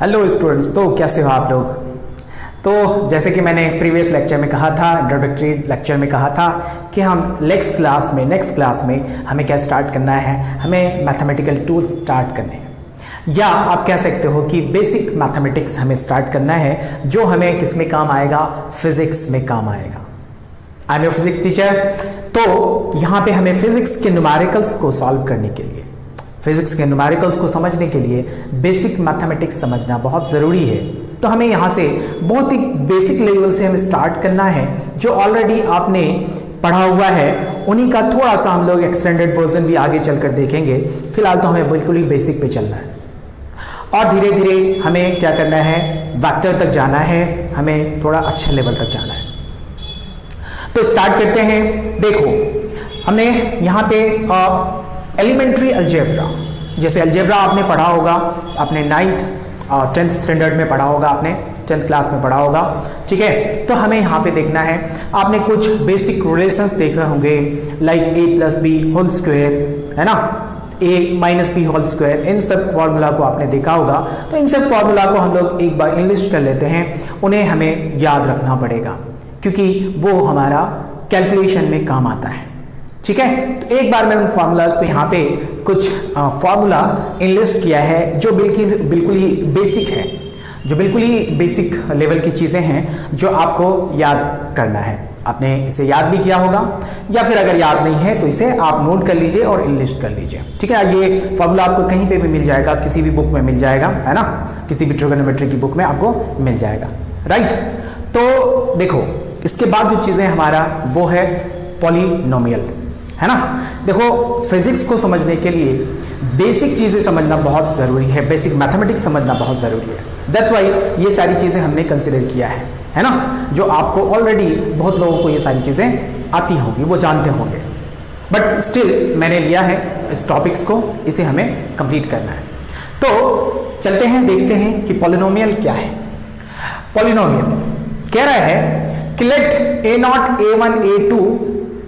Hello students, तो कैसे हो आप लोग। तो जैसे कि मैंने प्रीवियस लेक्चर में कहा था, इंट्रोडक्टरी लेक्चर में कहा था कि हम नेक्स्ट क्लास में हमें क्या स्टार्ट करना है, हमें मैथमेटिकल टूल्स स्टार्ट करने हैं, या आप कह सकते हो कि बेसिक मैथमेटिक्स हमें स्टार्ट करना है, जो हमें किस में काम आएगा, फिजिक्स में काम आएगा। I am your physics teacher. तो यहाँ पे हमें फिजिक्स के न्यूमेरिकल्स को सॉल्व करने के लिए, फिजिक्स के न्यूमेरिकल्स को समझने के लिए बेसिक मैथमेटिक्स समझना बहुत ज़रूरी है। तो हमें यहाँ से बहुत ही बेसिक लेवल से हमें स्टार्ट करना है, जो ऑलरेडी आपने पढ़ा हुआ है उन्हीं का थोड़ा सा हम लोग एक्सटेंडेड वर्जन भी आगे चलकर देखेंगे। फिलहाल तो हमें बिल्कुल ही बेसिक पे चलना है और धीरे धीरे हमें क्या करना है, वेक्टर तक जाना है, हमें थोड़ा अच्छे लेवल तक जाना है। तो स्टार्ट करते हैं। देखो, हमने यहाँ पे एलिमेंट्री अलजेब्रा, जैसे अलजेब्रा आपने पढ़ा होगा, आपने 9th और 10th स्टैंडर्ड में पढ़ा होगा, आपने 10th क्लास में पढ़ा होगा, ठीक है। तो हमें यहाँ पे देखना है, आपने कुछ बेसिक रिलेशंस देखे होंगे, लाइक a+b² है ना, a-b², इन सब फॉर्मूला को आपने देखा होगा। तो इन सब फॉर्मूला को हम लोग एक बार इंग्लिश कर लेते हैं, उन्हें हमें याद रखना पड़ेगा क्योंकि वो हमारा कैलकुलेशन में काम आता है, ठीक है। तो एक बार मैं उन फार्मूलाज को यहाँ पे कुछ फार्मूला इनलिस्ट किया है, जो बिल्कुल ही बेसिक है, जो बिल्कुल ही बेसिक लेवल की चीज़ें हैं जो आपको याद करना है। आपने इसे याद भी किया होगा, या फिर अगर याद नहीं है तो इसे आप नोट कर लीजिए और इनलिस्ट कर लीजिए, ठीक है। ये फार्मूला आपको कहीं पे भी मिल जाएगा, किसी भी बुक में मिल जाएगा, है ना, किसी भी ट्रिगोनोमेट्री की बुक में आपको मिल जाएगा, राइट। तो देखो, इसके बाद जो चीज़ें हमारा वो है पॉलिनोमियल, है ना। देखो, फिजिक्स को समझने के लिए बेसिक चीज़ें समझना बहुत ज़रूरी है, बेसिक मैथमेटिक्स समझना बहुत ज़रूरी है। दैट्स वाई ये सारी चीज़ें हमने कंसिडर किया है ना, जो आपको ऑलरेडी बहुत लोगों को ये सारी चीज़ें आती होंगी, वो जानते होंगे, बट स्टिल मैंने लिया है इस टॉपिक्स को, इसे हमें कंप्लीट करना है। तो चलते हैं, देखते हैं कि पॉलिनोमियल क्या है। पॉलिनोमियल कह रहा है कि let a0, a1, a2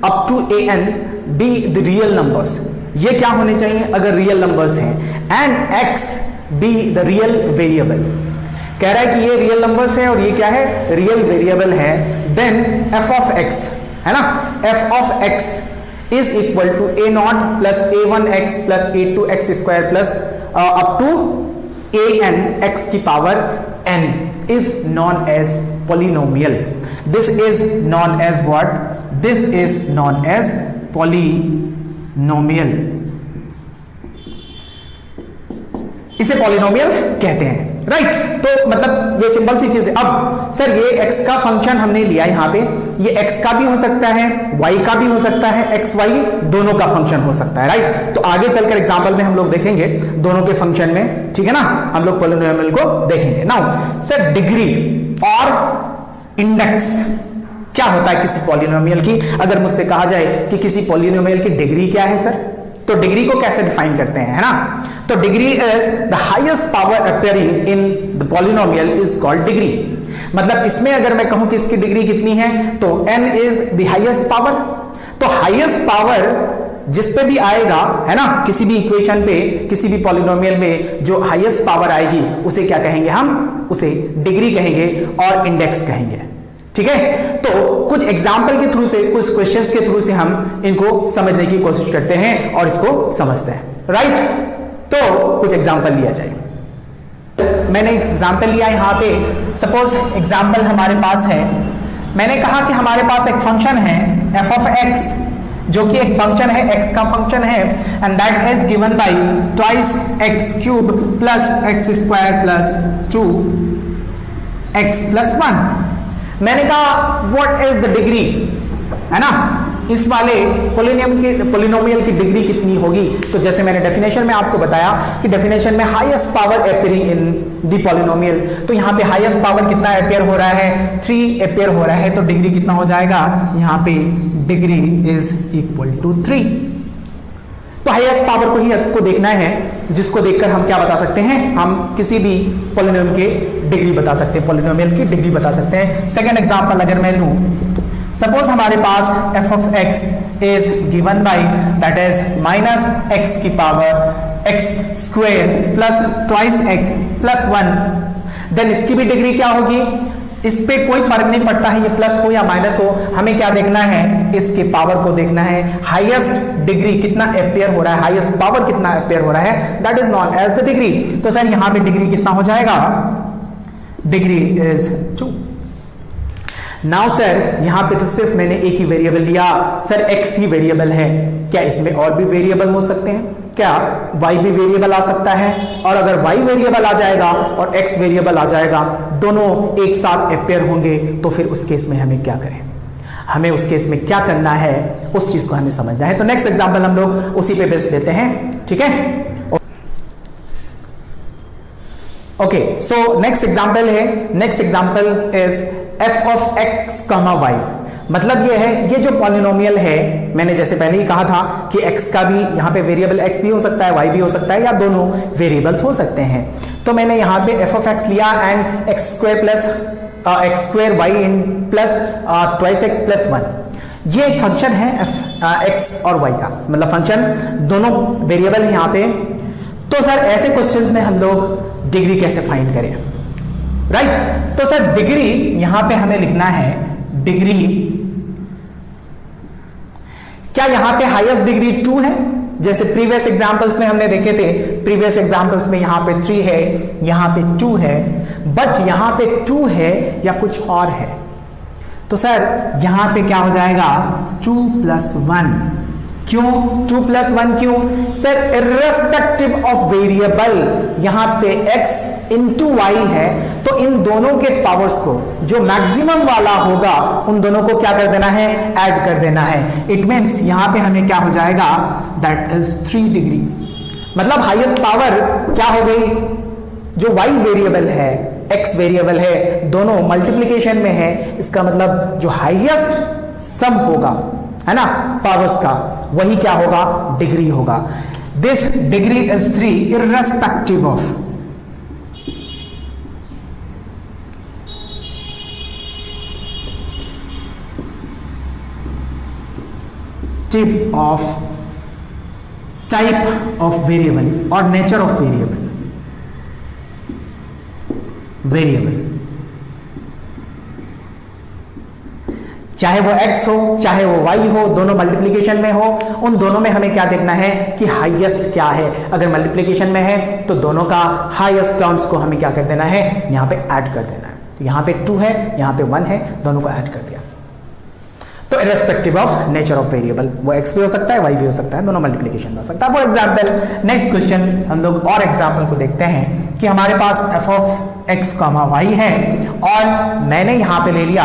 up to an be the real numbers. ये क्या होने चाहिए अगर रियल नंबर्स हैं, and x be the real variable. कह रहा है कि ये रियल नंबर्स है और ये क्या है, रियल वेरिएबल है। देन f ऑफ x, है ना, f of x is equal to a0 plus a1x plus a2x² plus up to an x की power n is known as polynomial. This is known as what? This is known as polynomial. इसे polynomial कहते हैं, right. तो मतलब ये simple सी चीज है। अब सर ये x का फंक्शन हमने लिया यहाँ पे, ये x का भी हो सकता है, y का भी हो सकता है, x y दोनों का फंक्शन हो सकता है, राइट। तो आगे चलकर एग्जांपल में हम लोग देखेंगे दोनों के फंक्शन में, ठीक है ना, हम लोग पॉलिनोमियल को देखेंगे। नाउ सर, डिग्री और इंडेक्स क्या होता है किसी पॉलिनोमियल की। अगर मुझसे कहा जाए कि किसी पॉलिनोमियल की डिग्री क्या है सर, तो डिग्री को कैसे डिफाइन करते हैं, है ना। तो degree is the highest power appearing in the polynomial is called degree. मतलब इसमें अगर मैं कहूं कि इसकी डिग्री कितनी है, तो n is the highest power. तो हाईएस्ट पावर जिस पे भी आएगा, है ना, किसी भी इक्वेशन पे, किसी भी पॉलिनोमियल में जो हाईएस्ट पावर आएगी उसे क्या कहेंगे, हम उसे डिग्री कहेंगे और इंडेक्स कहेंगे, ठीक है। तो कुछ एग्जाम्पल के थ्रू से, कुछ क्वेश्चंस के थ्रू से हम इनको समझने की कोशिश करते हैं और इसको समझते हैं, राइट। तो कुछ एग्जाम्पल लिया जाए। मैंने एग्जाम्पल लिया यहाँ पे, सपोज एग्जाम्पल हमारे पास है, मैंने कहा कि हमारे पास एक फंक्शन है f ऑफ x, जो कि एक फंक्शन है, x का फंक्शन है, and that is given bye twice x³ plus x² plus 2x plus 1। मैंने कहा व्हाट इज द डिग्री, है ना, इस वाले पॉलिनोमियल की डिग्री कितनी होगी। तो जैसे मैंने डेफिनेशन में आपको बताया कि डेफिनेशन में highest power appearing in the polynomial, तो यहाँ पे हाईएस्ट पावर कितना अपीयर हो रहा है, 3 अपीयर हो रहा है। तो डिग्री कितना हो जाएगा, यहाँ पे डिग्री इज इक्वल टू 3। तो हाईएस्ट पावर को ही आपको देखना है, जिसको देखकर हम क्या बता सकते हैं, हम किसी भी पॉलिनोमियल की डिग्री बता सकते हैं, पॉलिनोमियल की डिग्री बता सकते हैं। सेकेंड एग्जाम्पल अगर मैं लूं, सपोज हमारे पास f of x is given by that is minus x की power x² plus twice x plus 1 then इसकी भी डिग्री क्या होगी, इस पे कोई फर्क नहीं पड़ता है ये प्लस हो या माइनस हो, हमें क्या देखना है, इसके पावर को देखना है। हाईएस्ट डिग्री कितना अपेयर हो रहा है, हाईएस्ट पावर कितना अपेयर हो रहा है, that is known as the degree. तो सर यहां पे डिग्री कितना हो जाएगा, डिग्री इज 2। नाउ सर यहां पे तो सिर्फ मैंने एक ही वेरिएबल लिया, सर x ही वेरिएबल है, क्या इसमें और भी वेरिएबल हो सकते हैं, क्या y भी वेरिएबल आ सकता है, और अगर y वेरिएबल आ जाएगा और x वेरिएबल आ जाएगा, दोनों एक साथ अपेयर होंगे, तो फिर उस केस में हमें क्या करें, हमें उस केस में क्या करना है, उस चीज को हमें समझना है। तो नेक्स्ट एग्जांपल हम लोग उसी पे बेस लेते हैं, ठीक है। ओके, सो नेक्स्ट एग्जांपल है, next example is f of x, y। मतलब ये है, ये जो पॉलिनोमियल है, मैंने जैसे पहले ही कहा था कि x का भी यहाँ पे वेरिएबल x भी हो सकता है, y भी हो सकता है, या दोनों वेरिएबल्स हो सकते हैं। तो मैंने यहाँ पे f ऑफ x लिया and x square plus x square y in plus twice x plus 1। ये एक फंक्शन है x और y का, मतलब फंक्शन दोनों वेरिएबल है यहाँ पे। तो सर ऐसे क्वेश्चन में हम लोग डिग्री कैसे फाइंड करें, राइट तो सर डिग्री यहां पे हमें लिखना है, डिग्री क्या यहां पे हाईएस्ट डिग्री 2 है, जैसे प्रीवियस एग्जांपल्स में हमने देखे थे, प्रीवियस एग्जांपल्स में यहां पे 3 है, यहां पे 2 है, बट यहां पे 2 है या कुछ और है। तो सर यहां पे क्या हो जाएगा, 2 + 1। क्यों 2 + 1 क्यों, सर इर्रेस्पेक्टिव ऑफ वेरिएबल, यहां पे x * y है, तो इन दोनों के पावर्स को जो मैक्सिमम वाला होगा उन दोनों को क्या कर देना है, ऐड कर देना है। इट मींस यहां पे हमें क्या हो जाएगा, दैट इज 3 डिग्री। मतलब हाईएस्ट पावर क्या हो गई, जो y वेरिएबल है, x वेरिएबल है, दोनों मल्टीप्लीकेशन में है, इसका मतलब जो हाईएस्ट सम होगा, है ना, पावर्स का, वही क्या होगा, डिग्री होगा। This degree is 3 irrespective of type of variable or nature of variable, चाहे वो x हो चाहे वो y हो, दोनों मल्टीप्लिकेशन में हो, उन दोनों में हमें क्या देखना है कि हाईएस्ट क्या है। अगर मल्टीप्लिकेशन में है तो दोनों का हाईएस्ट टर्म्स को हमें क्या कर देना है, यहां पे ऐड कर देना है। तो यहां पे 2 है, यहां पे 1 है, दोनों को ऐड कर दिया। तो irrespective of nature of variable, वो x भी हो सकता है, y भी हो सकता है, दोनों मल्टीप्लिकेशन में हो सकता है। फॉर एग्जांपल नेक्स्ट क्वेश्चन हम लोग और एग्जांपल को देखते हैं कि हमारे पास f ऑफ x, y है, और मैंने यहां पे ले लिया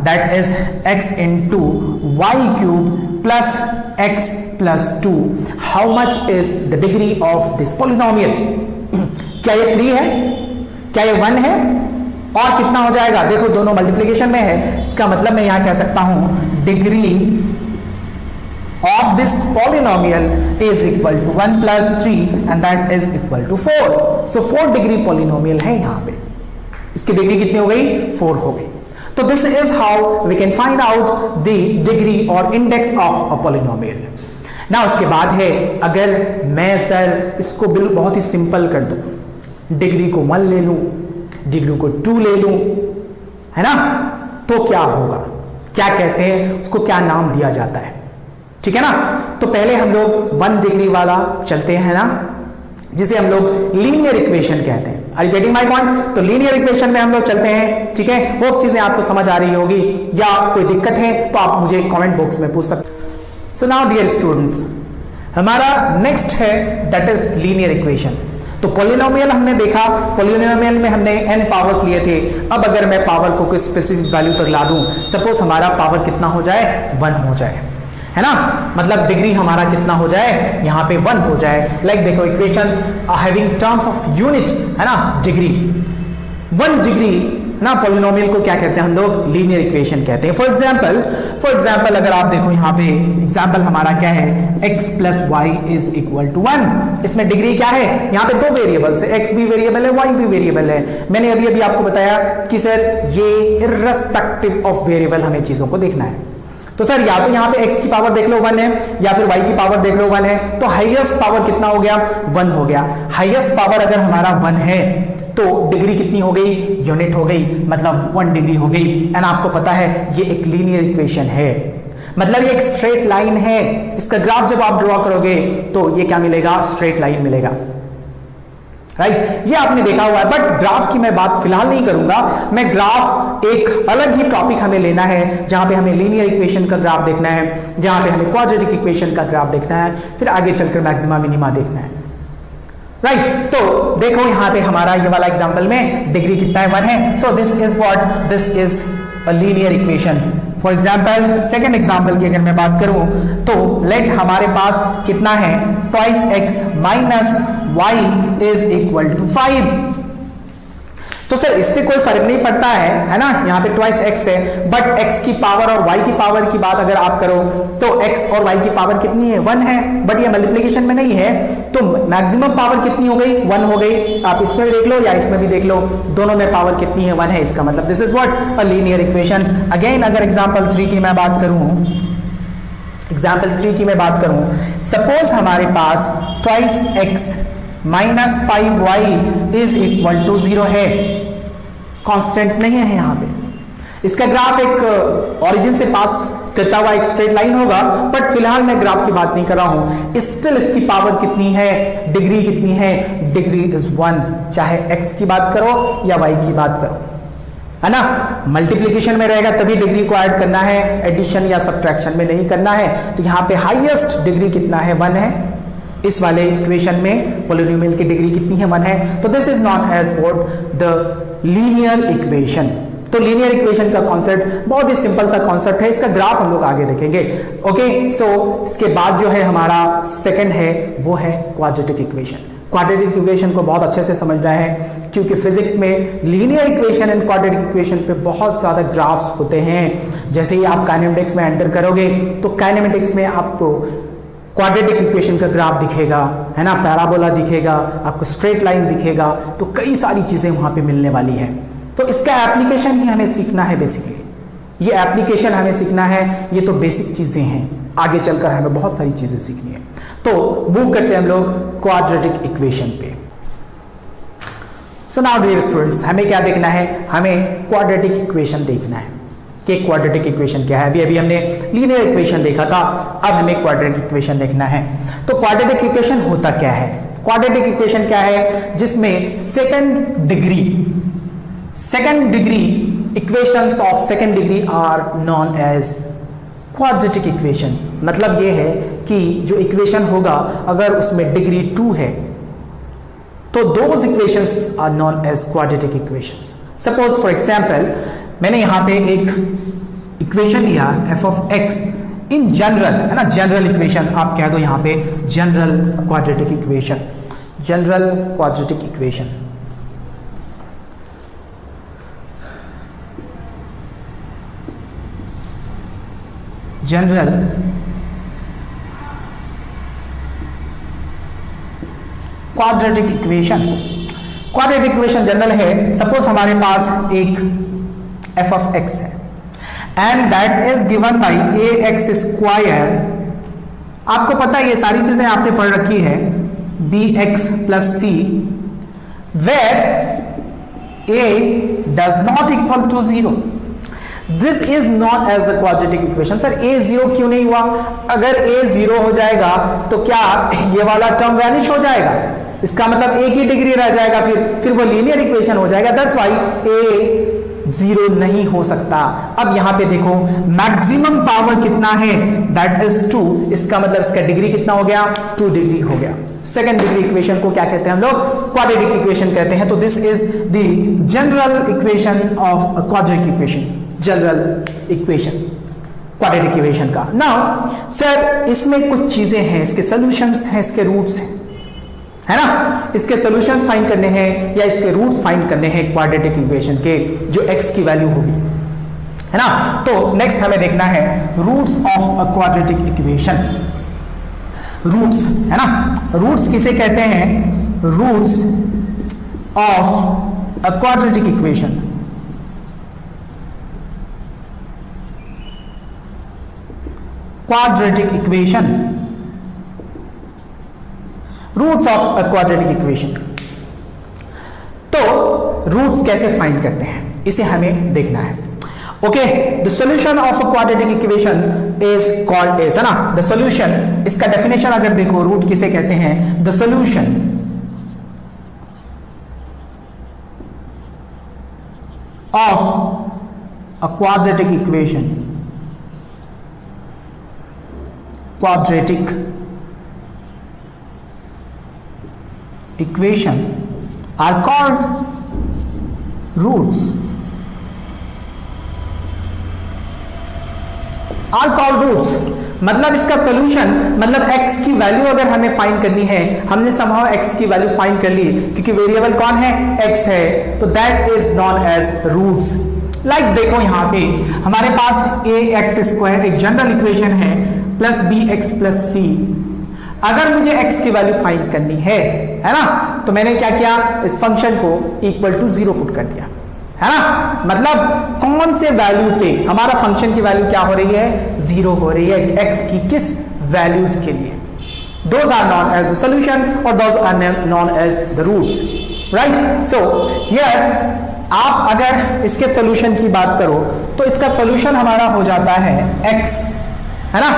that is x * y³ plus x plus 2। How much is the degree of this polynomial, क्या ये 3 है, क्या ये 1 है, और कितना हो जाएगा, देखो दोनों मल्टीप्लिकेशन में है, इसका मतलब मैं यहां कह सकता हूं degree of this polynomial is equal to 1 + 3 and that is equal to 4। So 4 degree polynomial है यहां पे, इसकी डिग्री कितनी हो गई, 4 हो गई। तो this is how we can find out the degree और इंडेक्स ऑफ अ पॉलिनोमियल। ना उसके बाद है, अगर मैं सर इसको बहुत ही सिंपल कर दूं, डिग्री को 1 ले लूं, डिग्री को 2 ले लूं, है ना, तो क्या होगा, क्या कहते हैं उसको, क्या नाम दिया जाता है, ठीक है ना। तो पहले हम लोग 1 डिग्री वाला चलते हैं ना, जिसे हम लोग लीनियर इक्वेशन कहते हैं। Are you getting my point. तो लीनियर इक्वेशन में हम लोग चलते हैं, ठीक है। वो चीजें आपको समझ आ रही होगी, या कोई दिक्कत है तो आप मुझे कमेंट बॉक्स में पूछ सकते। सो नाउ डियर स्टूडेंट्स, हमारा नेक्स्ट है दैट इज लीनियर इक्वेशन। तो पॉलिनोमियल हमने देखा, पॉलिनोमियल में हमने n पावर्स लिए थे। अब अगर मैं पावर को कोई स्पेसिफिक वैल्यू तक ला दूं, सपोज हमारा पावर कितना हो जाए, 1 हो जाए, है ना, मतलब डिग्री हमारा कितना हो जाए, यहाँ पे 1 हो जाए। लाइक देखो equation having terms of unit, है ना, डिग्री 1 डिग्री ना, पॉलिनोमियल को क्या कहते हैं हम लोग, लीनियर इक्वेशन कहते हैं। फॉर एग्जांपल अगर आप देखो यहाँ पे एग्जांपल हमारा क्या है, x + y = 1। इसमें डिग्री क्या है, यहाँ पे 2 वेरिएबल्स है, x भी वेरिएबल है, y भी वेरिएबल है। मैंने अभी आपको बताया कि सर ये इर्रेस्पेक्टिव ऑफ वेरिएबल हमें चीजों को देखना है। तो सर या तो यहाँ पे x की पावर देख लो 1 है, या फिर y की पावर देख लो 1 है, तो हाईएस्ट पावर कितना हो गया, 1 हो गया। हाईएस्ट पावर अगर हमारा 1 है तो डिग्री कितनी हो गई, यूनिट हो गई, मतलब 1 डिग्री हो गई। एंड आपको पता है ये एक लीनियर इक्वेशन है, मतलब ये एक स्ट्रेट लाइन है। इसका ग्राफ जब आप ड्रॉ करोगे तो ये क्या मिलेगा, स्ट्रेट लाइन मिलेगा, राइट। ये आपने देखा हुआ है। बट ग्राफ की मैं बात फिलहाल नहीं करूंगा, मैं ग्राफ एक अलग ही टॉपिक हमें लेना है, जहां पे हमें लीनियर इक्वेशन का ग्राफ देखना है, जहां पे हमें क्वाड्रेटिक इक्वेशन का ग्राफ देखना है, फिर आगे चलकर मैक्सिमा मिनिमा देखना है, राइट। तो देखो यहां पे हमारा ये वाला एग्जांपल में डिग्री कितना है, 1 है। So this is what, this is a linear equation. For example second example की अगर मैं बात करूं तो लेट हमारे पास कितना है, twice x minus Y is equal to 5। तो सर इससे कोई फर्क नहीं पड़ता है ना, यहाँ पे ट्वाइस एक्स है, बट एक्स की पावर और वाई की पावर की बात अगर आप करो तो एक्स और वाई की पावर कितनी है, 1 है, बट ये मल्टीप्लिकेशन में नहीं है, तो मैक्सिमम पावर कितनी हो गई, 1 हो गई। आप इसमें भी देख लो या इसमें भी देख लो, दोनों में पावर कितनी है, 1 है। इसका मतलब this is what, a linear equation. Again अगर एग्जाम्पल 3 की मैं बात करूं, एग्जाम्पल 3 की मैं बात करूं, सपोज हमारे पास twice x minus 5y is equal to 0 है, कांस्टेंट नहीं है यहाँ पे। इसका ग्राफ एक ओरिजिन से पास करता हुआ एक स्ट्रेट लाइन होगा, बट फिलहाल मैं ग्राफ की बात नहीं कर रहा हूं। स्टिल इसकी पावर कितनी है, डिग्री कितनी है, डिग्री इज 1, चाहे x की बात करो या y की बात करो, है ना। मल्टीप्लिकेशन में रहेगा तभी डिग्री को ऐड करना है, एडिशन या सब्ट्रैक्शन में नहीं करना है। तो यहाँ पे हाईएस्ट डिग्री कितना है, 1 है। इस वाले इक्वेशन में पॉलिनोमियल की डिग्री कितनी है, 1 है। तो this is known as what, the linear equation. तो लीनियर इक्वेशन का कॉन्सेप्ट बहुत ही सिंपल सा कॉन्सेप्ट है, इसका ग्राफ हम लोग आगे देखेंगे। ओके, सो इसके बाद जो है हमारा सेकंड है वो है क्वाड्रेटिक इक्वेशन। क्वाड्रेटिक इक्वेशन को बहुत अच्छे से समझना है, क्योंकि फिजिक्स में linear equation and quadratic equation पे बहुत ज्यादा ग्राफ्स होते हैं। जैसे ही आप काइनेमेटिक्स में एंटर करोगे तो काइनेमेटिक्स में आपको क्वाड्रेटिक इक्वेशन का ग्राफ दिखेगा, है ना, पैराबोला दिखेगा, आपको स्ट्रेट लाइन दिखेगा, तो कई सारी चीजें वहां पे मिलने वाली है। तो इसका एप्लीकेशन ही हमें सीखना है बेसिकली, ये एप्लीकेशन हमें सीखना है, ये तो बेसिक चीजें हैं, आगे चलकर हमें बहुत सारी चीजें सीखनी है। तो मूव करते हैं हम लोग क्वाड्रेटिक इक्वेशन पे। सो नाउ डियर स्टूडेंट्स, हमें क्या देखना है, हमें क्वाड्रेटिक इक्वेशन देखना है कि क्वाड्रेटिक इक्वेशन क्या है। अभी हमने लीनियर इक्वेशन देखा था, अब हमें क्वाड्रेटिक इक्वेशन देखना है। तो क्वाड्रेटिक इक्वेशन होता क्या है, क्वाड्रेटिक इक्वेशन क्या है, जिसमें second degree equations of second degree are known as quadratic equation. मतलब ये है कि जो इक्वेशन होगा अगर उसमें डिग्री 2 है तो those equations are known as quadratic equations. Suppose for example मैंने यहां पे एक इक्वेशन लिया f of x in general, है ना, जनरल इक्वेशन आप कह दो यहां पे general quadratic equation, general quadratic equation. General quadratic equation, quadratic equation general है। सपोज हमारे पास एक f of x है and that is given by ax square. आपको पता है ये सारी चीजें आपने पढ़ रखी है, bx plus c where a does not equal to 0। This is not as the quadratic equation. Sir a 0 क्यों नहीं हुआ, अगर a 0 हो जाएगा तो क्या ये वाला टर्म वैनिश हो जाएगा, इसका मतलब एक ही डिग्री रह जाएगा, फिर वो लीनियर इक्वेशन हो जाएगा। दैट्स व्हाई a 0 नहीं हो सकता। अब यहां पे देखो मैक्सिमम पावर कितना है, दैट इज 2, इसका मतलब इसका डिग्री कितना हो गया, 2 डिग्री हो गया। सेकंड डिग्री इक्वेशन को क्या कहते हैं हम लोग, क्वाड्रेटिक इक्वेशन कहते हैं। तो this is the general equation of a quadratic equation, general equation quadratic equation का। नाउ सर इसमें कुछ चीजें हैं, इसके सॉल्यूशंस हैं, इसके रूट्स हैं, है ना, इसके सॉल्यूशंस फाइंड करने हैं या इसके रूट्स फाइंड करने हैं क्वाड्रेटिक इक्वेशन के, जो x की वैल्यू होगी, है ना। तो नेक्स्ट हमें देखना है roots of a quadratic equation. Roots, है ना, रूट्स किसे कहते हैं, roots of a quadratic equation. Quadratic equation, roots of a quadratic equation. तो रूट्स कैसे फाइंड करते हैं इसे हमें देखना है। Okay, the solution of a quadratic equation is called as, है ना, द सॉल्यूशन, इसका डेफिनेशन अगर देखो रूट किसे कहते हैं, the solution of a quadratic equation, quadratic equation are called roots, मतलब इसका सॉल्यूशन, मतलब x की वैल्यू अगर हमें फाइंड करनी है, हमने समहाउ x की वैल्यू फाइंड कर ली क्योंकि वेरिएबल कौन है, x है, तो that is known as roots. Like देखो यहां पे हमारे पास ax² एक जनरल इक्वेशन है प्लस bx प्लस c, अगर मुझे x की वैल्यू फाइंड करनी है ना, तो मैंने क्या किया, इस फंक्शन को इक्वल टू 0 पुट कर दिया, है ना, मतलब कौन से वैल्यू पे हमारा फंक्शन की वैल्यू क्या हो रही है, 0 हो रही है, x की किस वैल्यूज के लिए, those are known as the solution और those are known as the roots, right. So here आप अगर इसके सॉल्यूशन की बात करो तो इसका सॉल्यूशन हमारा हो जाता है x, है ना,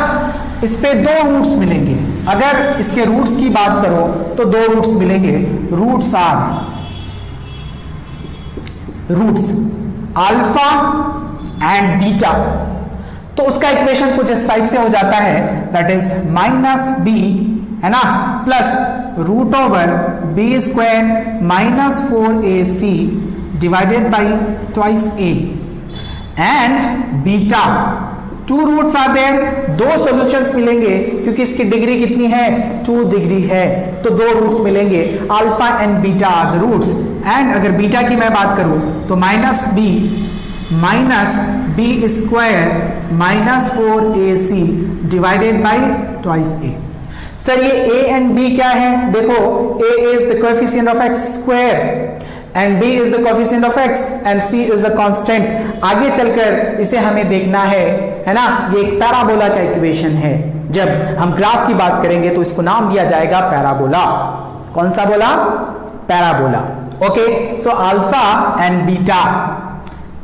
इस पे 2 रूट्स मिलेंगे, अगर इसके रूट्स की बात करो तो 2 रूट्स मिलेंगे, roots are roots alpha and beta, तो उसका इक्वेशन कुछ इस टाइप से हो जाता है, दैट इज -b, है ना, plus √b² minus 4ac divided by twice a and beta, 2 roots are there, 2 solutions मिलेंगे क्योंकि इसकी डिग्री कितनी है, 2 डिग्री है, तो 2 रूट्स मिलेंगे, alpha and beta are the roots, and अगर बीटा की मैं बात करूं तो -b minus b² minus 4ac divided by twice a। Sir ये a एंड b क्या है, देखो a is the coefficient of x² and b is the coefficient of x and c is a constant। आगे चलकर इसे हमें देखना है ना, ये एक पैराबोला का इक्वेशन है, जब हम ग्राफ की बात करेंगे तो इसको नाम दिया जाएगा पैराबोला। कौन सा बोला, parabola. Okay, so alpha and beta,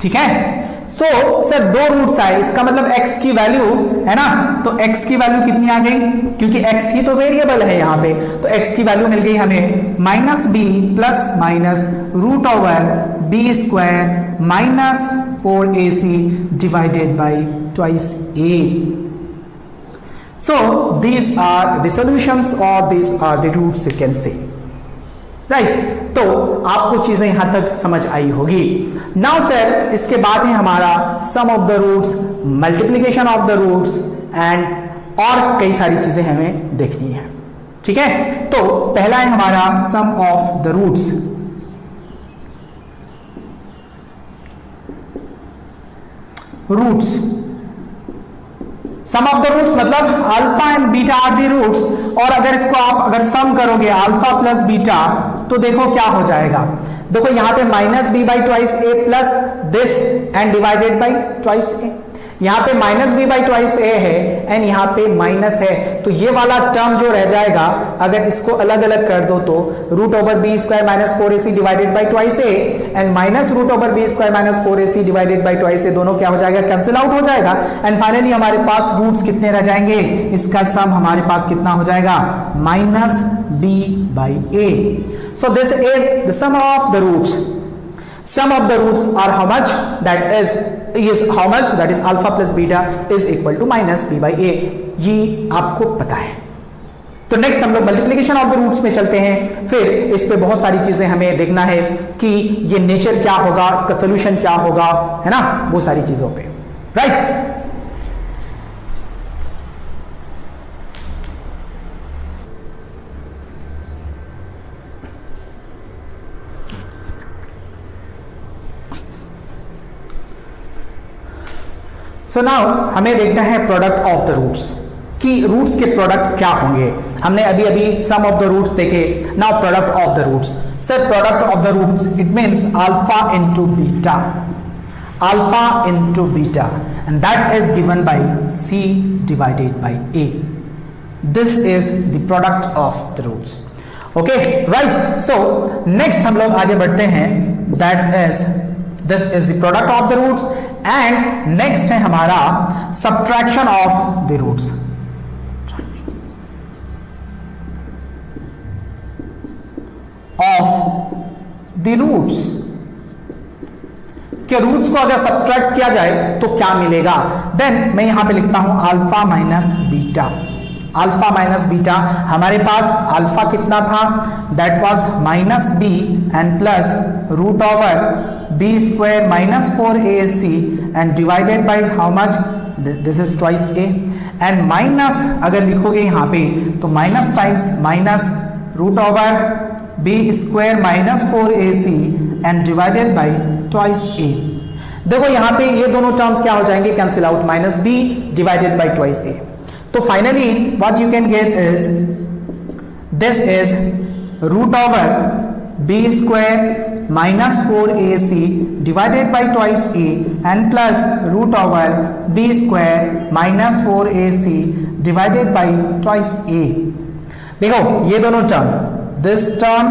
ठीक है। सो सर 2 रूट्स आए, इसका मतलब x की वैल्यू, है ना, तो x की वैल्यू कितनी आ गई, क्योंकि x ही तो वेरिएबल है यहाँ पे, तो x की वैल्यू मिल गई हमें -b plus minus √b² minus 4ac divided by twice a। So these are the solutions or these are the roots you can say, right? तो आपको चीजें यहां तक समझ आई होगी। नाउ सर इसके बाद है हमारा sum of the roots, multiplication of the roots and और कई सारी चीजें हमें देखनी है, ठीक है। तो पहला है हमारा sum of the roots. Roots, sum of the roots मतलब alpha and beta are the roots, और अगर इसको आप अगर सम करोगे अल्फा प्लस बीटा तो देखो क्या हो जाएगा, देखो यहां पे -b by twice a plus this and divided by twice a, यहाँ पे -b बाई ट्वाइस a है एंड यहाँ पे माइनस है, तो ये वाला टर्म जो रह जाएगा अगर इसको अलग अलग कर दो तो √b² minus 4ac divided by twice a and minus √b² minus 4ac divided by twice a, दोनों क्या हो जाएगा, कैंसिल आउट हो जाएगा, एंड फाइनली हमारे पास रूट्स कितने रह जाएंगे, इसका सम हमारे पास कितना हो जाएगा, -b by a। So this is the sum of the roots. Sum of the roots are how much, that is how much, that is alpha plus beta is equal to -b by a, ये आपको पता है। तो next हम लोग multiplication of the roots में चलते हैं, फिर इस पे बहुत सारी चीजें हमें देखना है कि ये नेचर क्या होगा, इसका सोल्यूशन क्या होगा, है ना, वो सारी चीजों पे, राइट। सो नाउ हमें देखना है प्रोडक्ट ऑफ द रूट्स, कि रूट्स के प्रोडक्ट क्या होंगे। हमने अभी अभी सम ऑफ द रूट्स देखे, now product of the roots. Sir product of the roots it means alpha into beta, alpha into beta, and that is given by c divided by a। This is the product of the roots. Okay right. So next हम लोग आगे बढ़ते हैं, that is this is the product of the roots and next है हमारा subtraction of the roots. Of the roots के roots को अगर सब्ट्रैक्ट किया जाए तो क्या मिलेगा, देन मैं यहां पे लिखता हूं alpha minus beta. Alpha minus beta, हमारे पास अल्फा कितना था, that was minus b and plus root over b square minus 4ac and divided by how much, this is twice a and minus अगर लिखोगे यहां पे तो minus times minus root over b square minus 4ac and divided by twice a. देखो यहां पे ये दोनों टर्म्स क्या हो जाएंगे, cancel out, minus b divided by twice a. तो finally what you can get is this is root over b square minus 4ac divided by twice a and plus root over b square minus 4ac divided by twice a. देखो ये दोनों term, this term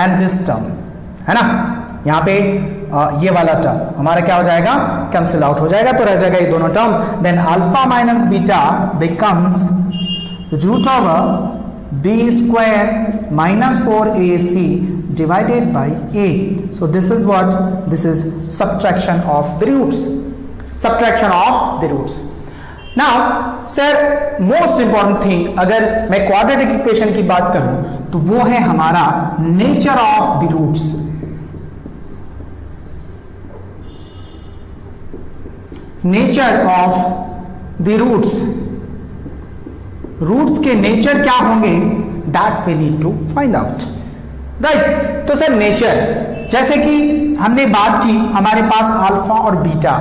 and this term है ना, यहाँ पे ये वाला term हमारा क्या हो जाएगा, कैंसिल आउट हो जाएगा, तो रह जाएगा ये दोनों term. Then alpha minus beta becomes root over b square minus 4ac divided by a। So this is what, this is subtraction of the roots, subtraction of the roots. Now sir most important thing, अगर मैं quadratic equation की बात करूं तो वो है हमारा nature of the roots. Nature of the roots, roots के नेचर क्या होंगे, that we need to find out, right. तो सर नेचर, जैसे कि हमने बात की हमारे पास अल्फा और बीटा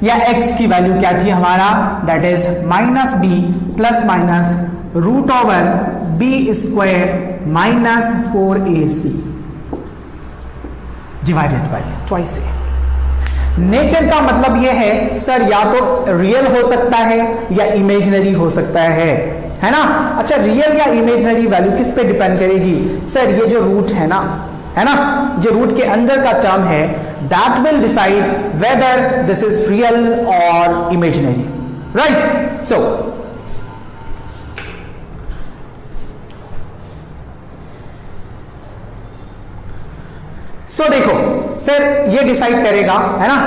या x की वैल्यू क्या थी हमारा, that is minus b plus minus root over b square minus 4ac divided by twice a. Nature का मतलब यह है सर या तो रियल हो सकता है या इमेजिनरी हो सकता है ना। अच्छा रियल या इमेजिनरी वैल्यू किस पे डिपेंड करेगी, सर ये जो रूट है ना, जो रूट के अंदर का टर्म है, that will decide whether this is real or imaginary, right? So देखो सर ये डिसाइड करेगा है ना,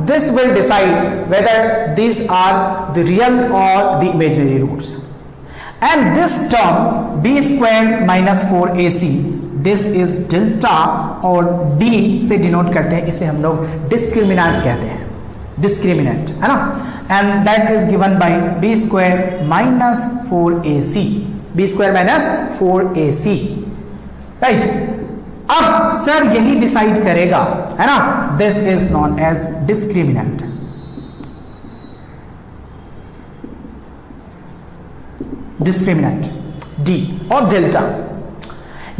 this will decide whether these are the real or the imaginary roots, and this term b square minus 4ac, this is delta और d से denote करते हैं, इसे हम लोग डिस्क्रिमिनेंट कहते हैं, डिस्क्रिमिनेंट है ना, and that is given by b square minus 4ac, b square minus 4ac, right. अब सर यही डिसाइड करेगा है ना, this is known as discriminant, discriminant d और डेल्टा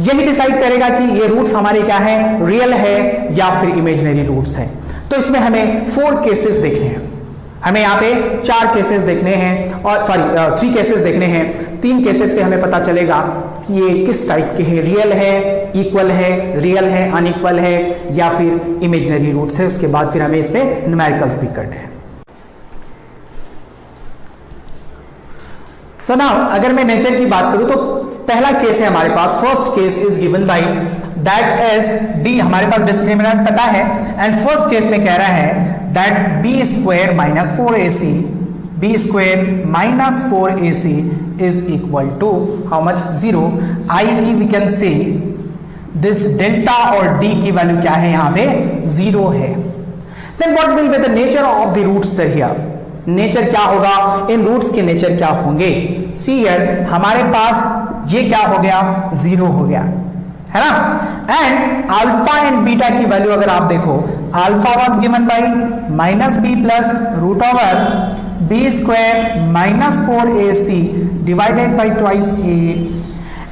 यही डिसाइड करेगा कि ये रूट्स हमारे क्या है, रियल है या फिर इमेजिनरी रूट्स हैं। तो इसमें हमें 4 केसेस देखने हैं, हमें यहाँ पे 4 केसेस देखने हैं, और सॉरी 3 केसेस देखने हैं। 3 केसेस से हमें पता चलेगा कि ये किस टाइप के हैं, रियल है, इक्वल है, रियल है, अनइक्वल है या फिर इमेजिनरी रूट्स है। उसके बाद फिर हमें इस पे न्यूमेरिकल्स भी करने हैं। सो नाउ अगर मैं नेचर की बात करूं तो पहला केस है हमारे पास, first case is given by that is D, हमारे पास डिस्क्रिमिनेंट पता है, एंड फर्स्ट केस में कह रहा है that b square minus 4ac, b square minus 4ac is equal to how much, 0, i.e. We can say this delta और d की वैल्यू क्या है, यहाँ पे 0 है। Then what will be the nature of the roots here, nature क्या होगा, इन roots के नेचर क्या होंगे। सी हियर हमारे पास ये क्या हो गया, 0 हो गया है ना, एंड अल्फा एंड बीटा की वैल्यू अगर आप देखो, alpha was given by minus b plus root over b square minus 4ac divided by twice a,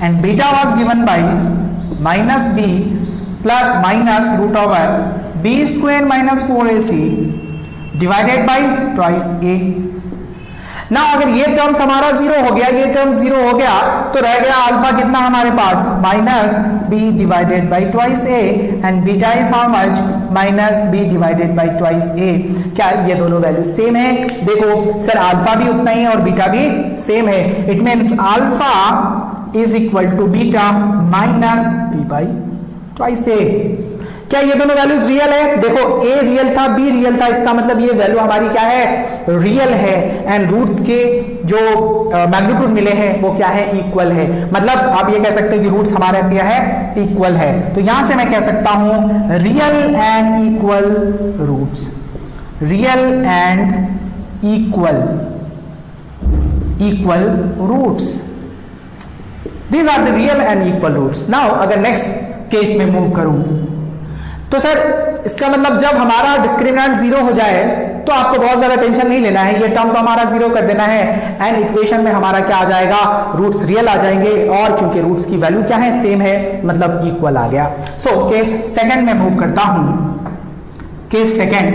and beta was given by minus b plus minus root over b square minus 4ac divided by twice a। ना अगर ये terms हमारा zero हो गया, ये term zero हो गया, तो रह गया अल्फा कितना हमारे पास, minus b divided by twice a, and beta is how much, minus b divided by twice a. क्या ये दोनों वैल्यू सेम है? देखो सर अल्फा भी उतना ही है और बीटा भी सेम है, it means alpha is equal to beta minus b by twice a. क्या ये दोनों वैल्यूज रियल है? देखो ए रियल था, बी रियल था, इसका मतलब ये वैल्यू हमारी क्या है, रियल है, एंड रूट्स के जो मैग्नीट्यूड मिले हैं वो क्या है, इक्वल है। मतलब आप ये कह सकते हो कि रूट्स हमारा क्या है, इक्वल है। तो यहां से मैं कह सकता हूं real and equal roots, real and equal roots, these are the real and equal roots. Now अगर नेक्स्ट केस में मूव करूं तो सर इसका मतलब जब हमारा डिस्क्रिमिनेंट जीरो हो जाए तो आपको बहुत ज्यादा टेंशन नहीं लेना है, ये टर्म तो हमारा जीरो कर देना है, एंड इक्वेशन में हमारा क्या आ जाएगा, रूट्स रियल आ जाएंगे, और क्योंकि रूट्स की वैल्यू क्या है, सेम है, मतलब इक्वल आ गया। सो केस सेकंड में मूव करता हूं, केस सेकंड,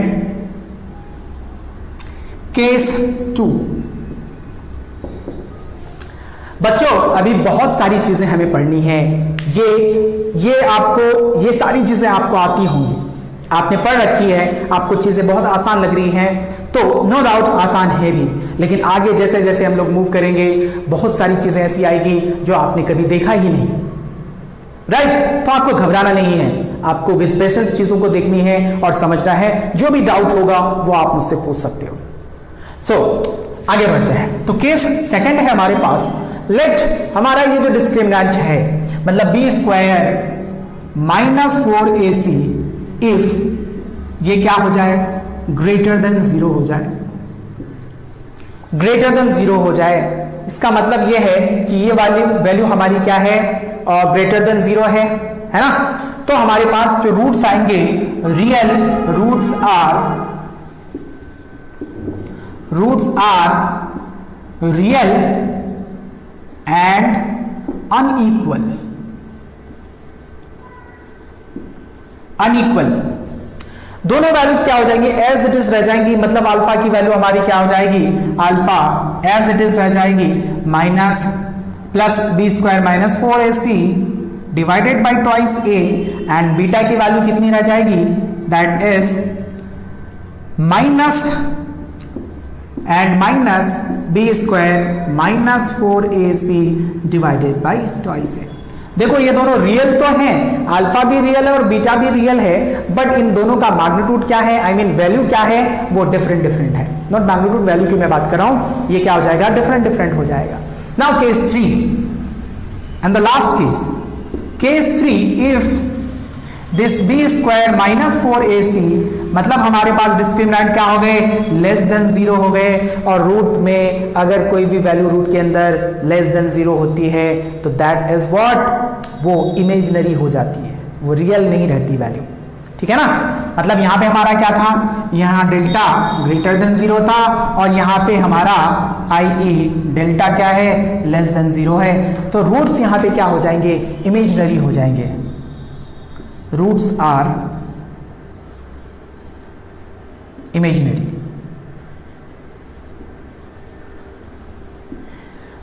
केस 2। बच्चों अभी बहुत सारी चीजें हमें पढ़नी है, ये आपको, ये सारी चीजें आपको आती होंगी, आपने पढ़ रखी है, आपको चीजें बहुत आसान लग रही हैं, तो नो डाउट आसान है भी, लेकिन आगे जैसे जैसे हम लोग मूव करेंगे बहुत सारी चीजें ऐसी आएगी जो आपने कभी देखा ही नहीं, राइट? तो आपको घबराना नहीं है, आपको विद पेशेंस चीजों को देखनी है और समझना है, जो भी डाउट होगा वो आप मुझसे पूछ सकते हो। सो आगे बढ़ते हैं। तो केस सेकंड है हमारे पास, लेट हमारा ये जो डिस्क्रिमिनेंट है, मतलब B square minus 4ac if ये क्या हो जाए, ग्रेटर देन जीरो हो जाए, ग्रेटर देन जीरो हो जाए। इसका मतलब ये है कि ये वाली वैल्यू हमारी क्या है, ग्रेटर देन जीरो है ना? तो हमारे पास जो रूट्स आएंगे, real roots are real and unequal, दोनों वैल्यूज क्या हो जाएंगी, एज इट इज रह जाएंगी, मतलब अल्फा की वैल्यू हमारी क्या हो जाएगी, अल्फा एज इट इज रह जाएगी, minus plus b square minus 4ac divided by twice a, and beta की वैल्यू कितनी रह जाएगी, that is minus and minus b square minus 4ac divided by twice a. देखो ये दोनों रियल तो हैं, अल्फा भी रियल है और बीटा भी रियल है, बट इन दोनों का मैग्नीट्यूड क्या है, आई मीन वैल्यू क्या है, वो डिफरेंट है, नॉट मैग्नीट्यूड, वैल्यू की मैं बात कर रहा हूं, ये क्या हो जाएगा, डिफरेंट हो जाएगा। Now case 3 and the last case 3, if this b square minus 4ac, मतलब हमारे पास डिस्क्रिमिनेंट क्या हो गए, लेस देन जीरो हो गए, और रूट में अगर कोई भी वैल्यू रूट के अंदर लेस देन जीरो होती है तो दैट इज व्हाट, वो इमेजिनरी हो जाती है, वो रियल नहीं रहती वैल्यू, ठीक है ना? मतलब यहाँ पे हमारा क्या था, यहाँ डेल्टा ग्रेटर देन जीरो था, और यहाँ पे हमारा i.e. डेल्टा क्या है, लेस देन जीरो है, तो रूट्स यहाँ पे क्या हो जाएंगे, इमेजिनरी हो जाएंगे, roots are imaginary,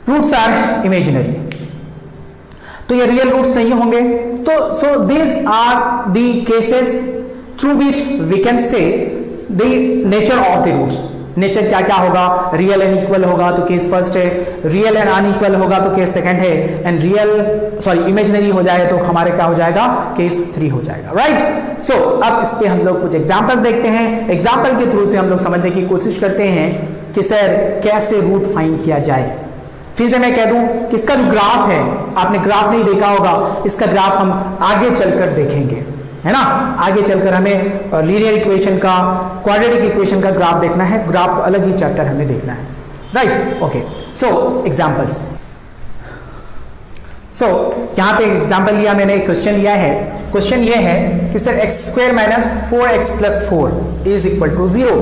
roots are imaginary, तो ये रियल रूट्स नहीं होंगे। तो so this are the cases through which we can say the nature of the roots. Nature क्या क्या होगा, रियल एंड इक्वल होगा तो केस फर्स्ट है, रियल एंड अनइक्वल होगा तो केस सेकंड है, एंड इमेजिनरी हो जाए तो हमारे क्या हो जाएगा, केस 3 हो जाएगा, राइट? सो अब इस पे हम लोग कुछ एग्जांपल्स देखते हैं, एग्जांपल के थ्रू से हम लोग समझने की कोशिश करते हैं कि सर कैसे रूट फाइंड किया जाए। फिर से मैं कह दूं कि इसका जो ग्राफ है, आपने ग्राफ नहीं देखा होगा, इसका ग्राफ हम आगे चलकर देखेंगे, है ना? आगे चलकर हमें लीनियर इक्वेशन का, क्वाड्रेटिक इक्वेशन का ग्राफ देखना है, ग्राफ को अलग ही चैप्टर हमें देखना है, राइट? ओके, सो एग्जांपल्स। सो यहाँ पे एग्जांपल लिया मैंने, एक क्वेश्चन लिया है। क्वेश्चन ये है कि sir x square minus 4x plus 4 is equal to 0,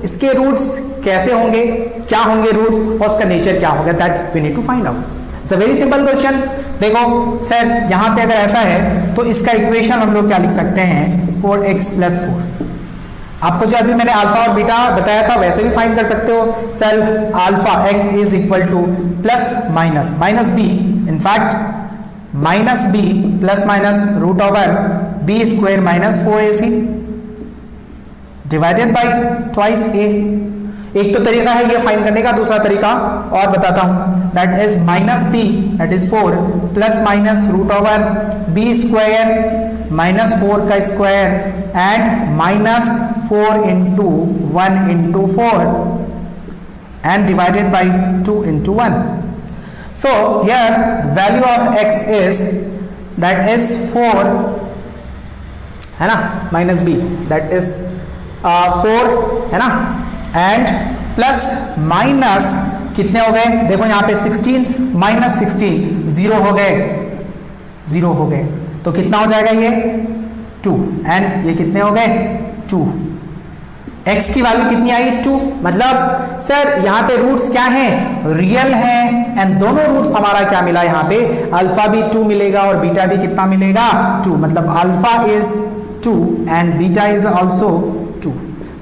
इसके रूट्स कैसे होंगे, क्या होंगे रूट्स, और उसका नेचर क्या होगा, that we need to find out. Its a very simple question. देखो सर यहाँ पे अगर ऐसा है तो इसका इक्वेशन हम लोग क्या लिख सकते हैं, 4x प्लस 4, आपको जो अभी मैंने अल्फा और बीटा बताया था वैसे भी फाइंड कर सकते हो। Sir alpha x is equal to plus minus minus b, in fact minus b plus minus root over b square minus 4ac divided by twice a. एक तो तरीका है ये फाइंड करने का, दूसरा तरीका और बताता हूं, that is minus b that is 4 plus minus root over b square minus 4 का square and minus 4 into 1 into 4 and divided by 2 into 1। So here value of x is that is 4 है ना, माइनस बी दैट इज 4 है ना, and plus minus कितने हो गए, देखो यहां पे 16 माइनस 16 जीरो हो गए, जीरो हो गए, तो कितना हो जाएगा ये 2 एंड ये कितने हो गए 2। x की वैल्यू कितनी आई 2, मतलब सर यहाँ पे रूट्स क्या हैं, रियल हैं, एंड दोनों रूट्स हमारा क्या मिला यहाँ पे, अल्फा भी 2 मिलेगा और बीटा भी कितना मिलेगा 2, मतलब alpha is 2 and beta is also 2,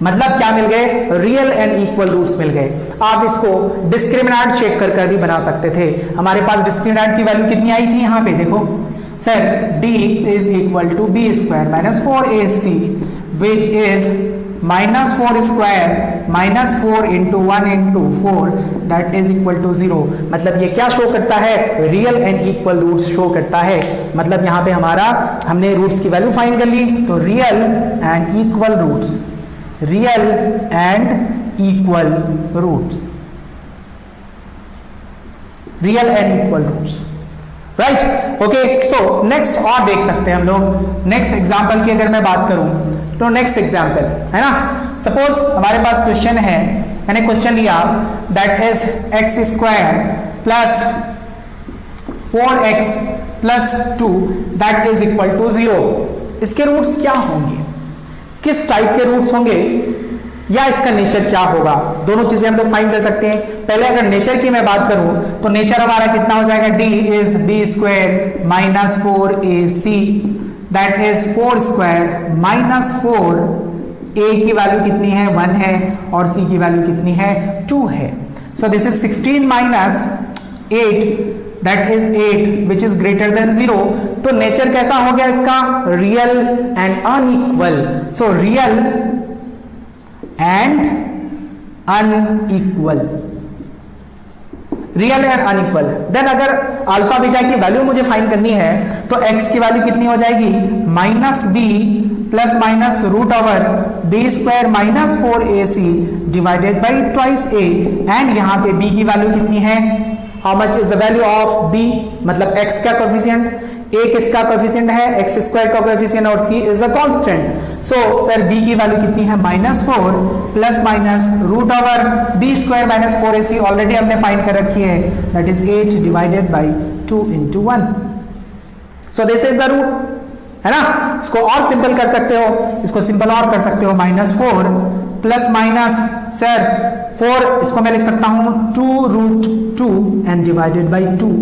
मतलब क्या मिल गए, रियल एंड इक्वल रूट्स मिल गए। आप इसको डिस्क्रिमिनेंट चेक कर कर भी बना सकते थे। हमारे पास डिस्क्रिमिनेंट की वैल्यू कितनी आई थी यहाँ पे, देखो sir d is equal to b square minus 4ac which is minus 4 square minus 4 into 1 into 4 that is equal to 0, मतलब ये क्या शो करता है, real and equal roots show करता है। मतलब यहाँ पे हमारा हमने रूट्स की वैल्यू फाइंड कर ली, तो real and equal roots, real and equal roots, real and equal roots, right. Okay, so next और देख सकते हैं हम लोग, नेक्स्ट एग्जांपल की अगर मैं बात करूं तो नेक्स्ट एग्जांपल है ना, सपोज हमारे पास क्वेश्चन है, मैंने क्वेश्चन लिया that is x square plus 4x plus 2 that is equal to 0। इसके रूट्स क्या होंगे, किस टाइप के रूट्स होंगे, या इसका नेचर क्या होगा, दोनों चीजें हम लोग फाइंड कर सकते हैं। पहले अगर नेचर की मैं बात करूं तो नेचर हमारा कितना हो जाएगा, d is b square minus 4ac that is 4 square minus 4, a की वैल्यू कितनी है 1 है और c की वैल्यू कितनी है 2 है। So this is 16 minus 8 that is 8 which is greater than 0। तो नेचर कैसा हो गया इसका, real and unequal, so real and unequal, real and unequal. Then अगर अल्फा बीटा की वैल्यू मुझे फाइंड करनी है तो x की वैल्यू कितनी हो जाएगी, minus b plus minus root over b square minus 4ac divided by twice a, and यहां पे b की वैल्यू कितनी है, how much is the value of b, मतलब x का कोएफिशिएंट, a किसका कोएफिशिएंट है, x स्क्वायर का कोएफिशिएंट और c is a constant. So sir b की वैल्यू कितनी है, minus 4 plus minus root over b square minus 4ac already हमने फाइंड कर रखी है, that is 8 divided by 2 into 1। So this is the root, है ना। इसको और सिंपल कर सकते हो, इसको सिंपल और कर सकते हो, माइनस 4 प्लस माइनस सर 4, इसको मैं लिख सकता हूं 2 root 2 and divided by 2।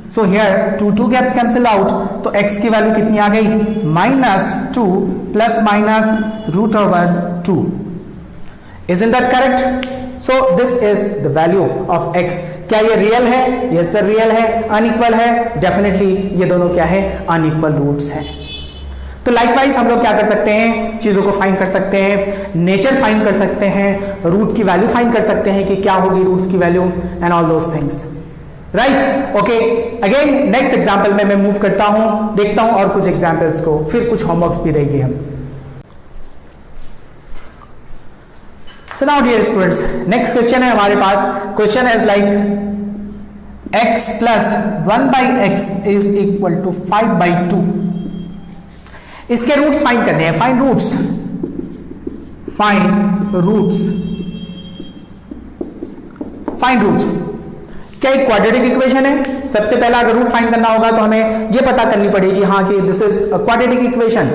So here 2 gets cancel out, तो x की वैल्यू कितनी आ गई, minus 2 plus minus root over 2। Isn't that correct? So this is the value of x. क्या ये रियल है, यस सर रियल है, अनइक्वल है, डेफिनेटली ये दोनों क्या है, अनइक्वल रूट्स हैं। तो लाइकवाइज हम लोग क्या कर सकते हैं, चीजों को फाइंड कर सकते हैं, नेचर फाइंड कर सकते हैं, रूट की वैल्यू फाइंड कर सकते हैं कि क्या होगी रूट्स की value and all those things, right. Okay, again next example में मैं मूव करता हूं, देखता हूं और कुछ एग्जांपल्स को, फिर कुछ होमवर्क्स भी देंगे हम। So now dear students, next question है हमारे पास, question is like x plus 1 by x is equal to 5 by 2। इसके रूट्स फाइंड करने हैं, find roots, find roots, find roots. क्या एक क्वाड्रेटिक इक्वेशन है, सबसे पहला अगर रूट फाइंड करना होगा तो हमें यह पता करनी पड़ेगी हाँ कि this is a quadratic equation.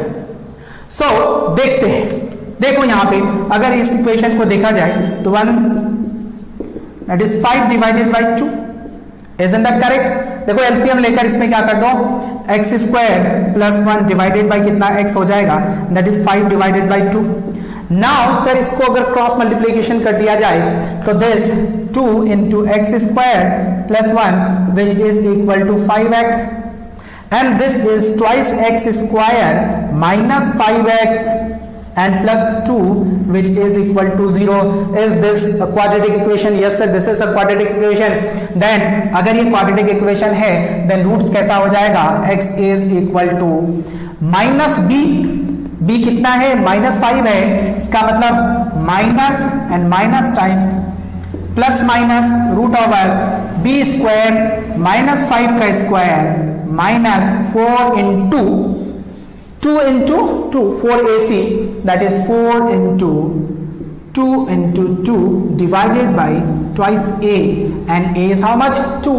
So देखते हैं, देखो यहां पे अगर इस इक्वेशन को देखा जाए तो 1 that is 5 divided by 2, isn't that correct. देखो एलसीएम लेकर इसमें क्या कर दो, x square plus 1 divided by कितना x हो जाएगा, that is 5 divided by 2। Now sir इसको अगर क्रॉस मल्टीप्लीकेशन कर दिया जाए तो this 2 into x square plus 1 which is equal to 5x and this is twice x square minus 5x and plus 2 which is equal to 0. Is this a quadratic equation? Yes sir, this is a quadratic equation. Then अगर ये quadratic equation है then roots कैसा हो जाएगा? x is equal to minus b कितना है? -5 है, इसका मतलब minus and minus times plus minus root over b square -5 का square minus 4 into 2 into 2 4ac, that is 4 into 2 into 2 divided by twice a, and a is how much? 2.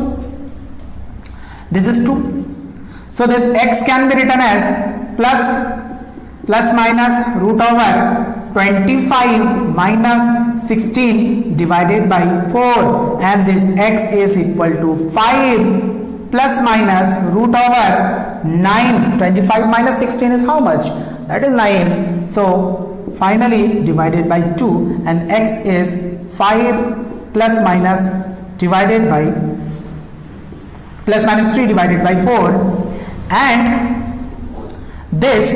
This is 2. So this x can be written as plus minus root over 25 minus 16 divided by 4, and this x is equal to 5 plus minus root over 9. 25 minus 16 is how much? That is 9. So finally divided by 2, and x is 5 plus minus divided by plus minus 3 divided by 4, and this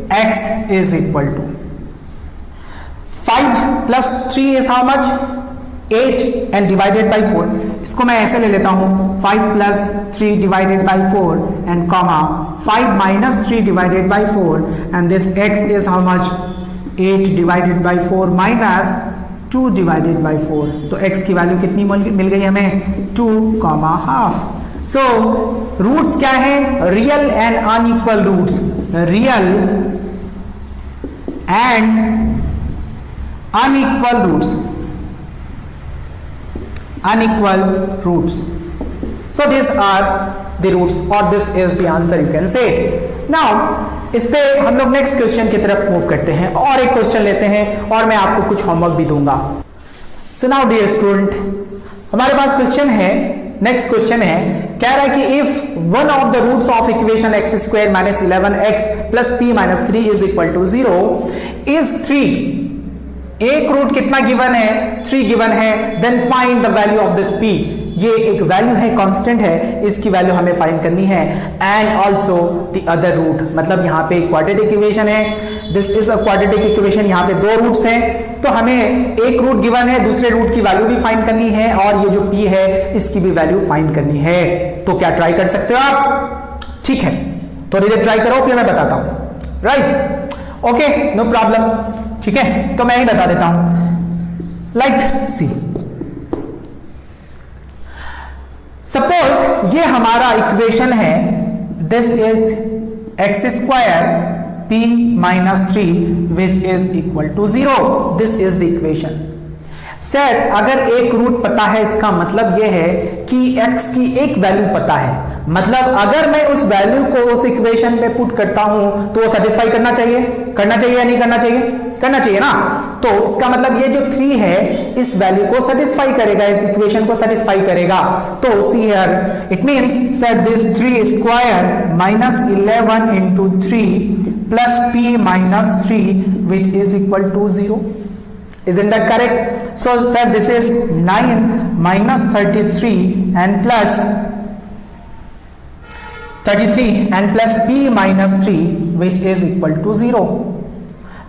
x is equal to 5 plus 3 is how much? 8 and divided by 4. इसको मैं ऐसे ले लेता हूं 5 plus 3 divided by 4 and comma 5 minus 3 divided by 4, and this x is how much? 8 divided by 4 minus 2 divided by 4. तो x की value कितनी मिल गई हमें? 2.5. सो रूट्स क्या है? Real and unequal roots. Real and unequal roots. So these are the roots, or this is the answer you can say. Now इस पे हम लोग नेक्स्ट क्वेश्चन की तरफ मूव करते हैं और एक क्वेश्चन लेते हैं और मैं आपको कुछ होमवर्क भी दूंगा. सो नाउ डियर स्टूडेंट, हमारे पास क्वेश्चन है, नेक्स्ट क्वेश्चन है, कह रहा है कि if one of the roots of equation x square minus 11x plus p minus 3 is equal to 0 is 3. एक रूट कितना गिवन है? 3 गिवन है. Then find the value of this p. ये एक वैल्यू है, कांस्टेंट है, इसकी वैल्यू हमें फाइंड करनी है. And also the other root, मतलब यहाँ पे क्वाड्रेटिक इक्वेशन है, this is a quadratic equation. यहाँ पे दो रूट्स हैं, तो हमें एक रूट गिवन है, दूसरे रूट की वैल्यू भी फाइंड करनी है, और ये जो p है इसकी भी वैल्यू फाइंड करनी है. तो क्या ट्राई कर सकते हो आप? ठीक है, तो थोड़ी देर ट्राई करो, फिर मैं बताता हूं. Right, okay, no problem. ठीक है, तो मैं ही बता देता हूं. लाइक सी, सपोज ये हमारा इक्वेशन है, this is x square p minus 3 which is equal to 0. This is the equation. Sir अगर एक रूट पता है, इसका मतलब यह है कि x की एक वैल्यू पता है, मतलब अगर मैं उस वैल्यू को उस इक्वेशन पे पुट करता हूं तो वो सेटिस्फाई करना चाहिए या नहीं करना चाहिए? करना चाहिए ना. तो इसका मतलब ये जो 3 है इस वैल्यू को सेटिस्फाई करेगा, इस इक्वेशन को सेटिस्फाई करेगा. तो see here it means sir this 3 square minus 11 into 3 plus p minus 3 which is equal to 0. Isn't that correct? So sir this is 9 minus 33 and plus 33 and plus p minus 3 which is equal to 0.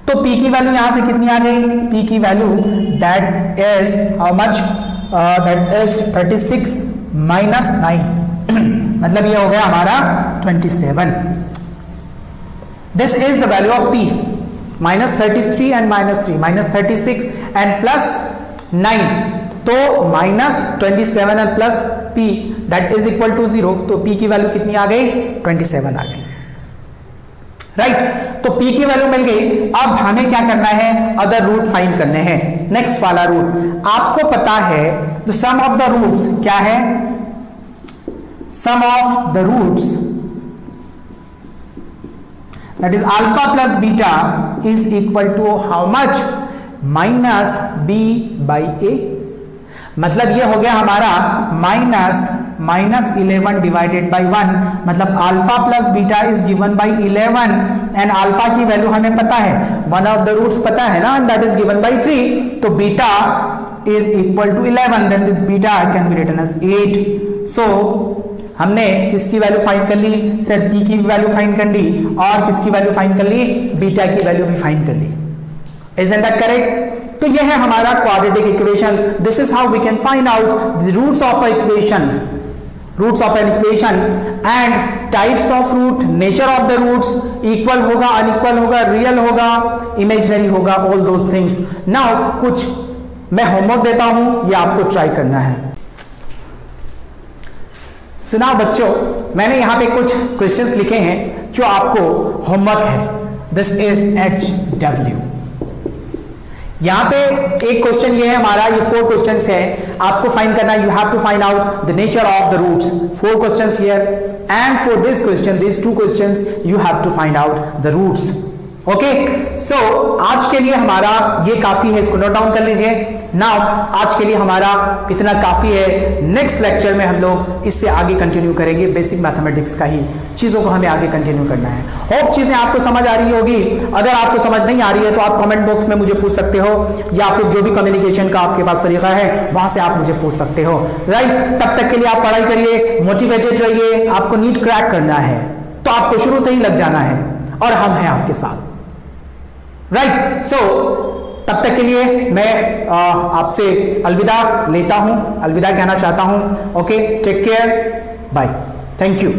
तो p की value यहां से कितनी आ गई? p की value that is how much? That is 36 minus 9. मतलब ये हो गया हमारा 27. This is the value of p. Minus 33 and minus 3 minus 36 and plus 9, तो minus 27 and plus p that is equal to 0. तो p की वैल्यू कितनी आ गई? 27 आ गई. राइट, तो p की वैल्यू मिल गई. अब हमें क्या करना है? अदर रूट फाइंड करने हैं. नेक्स्ट वाला रूट आपको पता है, तो सम ऑफ द रूट्स क्या है? Sum of the roots that is alpha plus beta is equal to how much? minus b by a. मतलब ये हो गया हमारा माइनस -11 डिवाइडेड बाई 1, मतलब alpha plus beta is given by 11 and alpha की value हमें पता है, वन ऑफ द रूट्स पता है ना, दैट इज गिवन बाई 3, तो beta is equal to 11, then this beta can be written as 8। सो हमने किसकी वैल्यू फाइंड कर ली, सेट टी की वैल्यू फाइंड कर ली और किसकी वैल्यू फाइंड कर ली, बीटा की वैल्यू भी फाइंड कर ली। Isn't that correct? तो यह है हमारा quadratic equation. This is how we can find out the roots of equation, roots of an equation and types of root, nature of the roots, equal होगा, unequal होगा, real होगा, imaginary होगा, all those things. Now कुछ मैं homework देता हूं, ये आपको ट्राई करना है। सुना बच्चों, मैंने यहां पे कुछ क्वेश्चंस लिखे हैं जो आपको होमवर्क है। This is HW। यहां पे एक क्वेश्चन ये है हमारा, ये 4 क्वेश्चंस है, आपको फाइंड करना, you have to find out the nature of the roots. 4 questions here and for this question, this 2 questions you have to find out the roots. Okay, so आज के लिए हमारा ये काफी है, इसको नोट डाउन कर लीजिए। नाउ आज के लिए हमारा इतना काफी है। नेक्स्ट लेक्चर में हम लोग इससे आगे कंटिन्यू करेंगे, बेसिक मैथमेटिक्स का ही चीजों को हमें आगे कंटिन्यू करना है। होप चीजें आपको समझ आ रही होगी। अगर आपको समझ नहीं आ रही है तो आप कमेंट बॉक्स में मुझे पूछ सकते हो, या फिर जो भी कम्युनिकेशन का आपके पास तरीका है वहां से आप मुझे पूछ सकते हो, राइट। तब तक के लिए आप पढ़ाई करिए, मोटिवेटेड रहिए। आपको नीट क्रैक करना है तो आपको शुरू से ही लग जाना है और हम हैं आपके साथ, राइट। सो तब तक के लिए मैं आपसे अलविदा लेता हूं, अलविदा कहना चाहता हूं। Okay, take care, bye, thank you.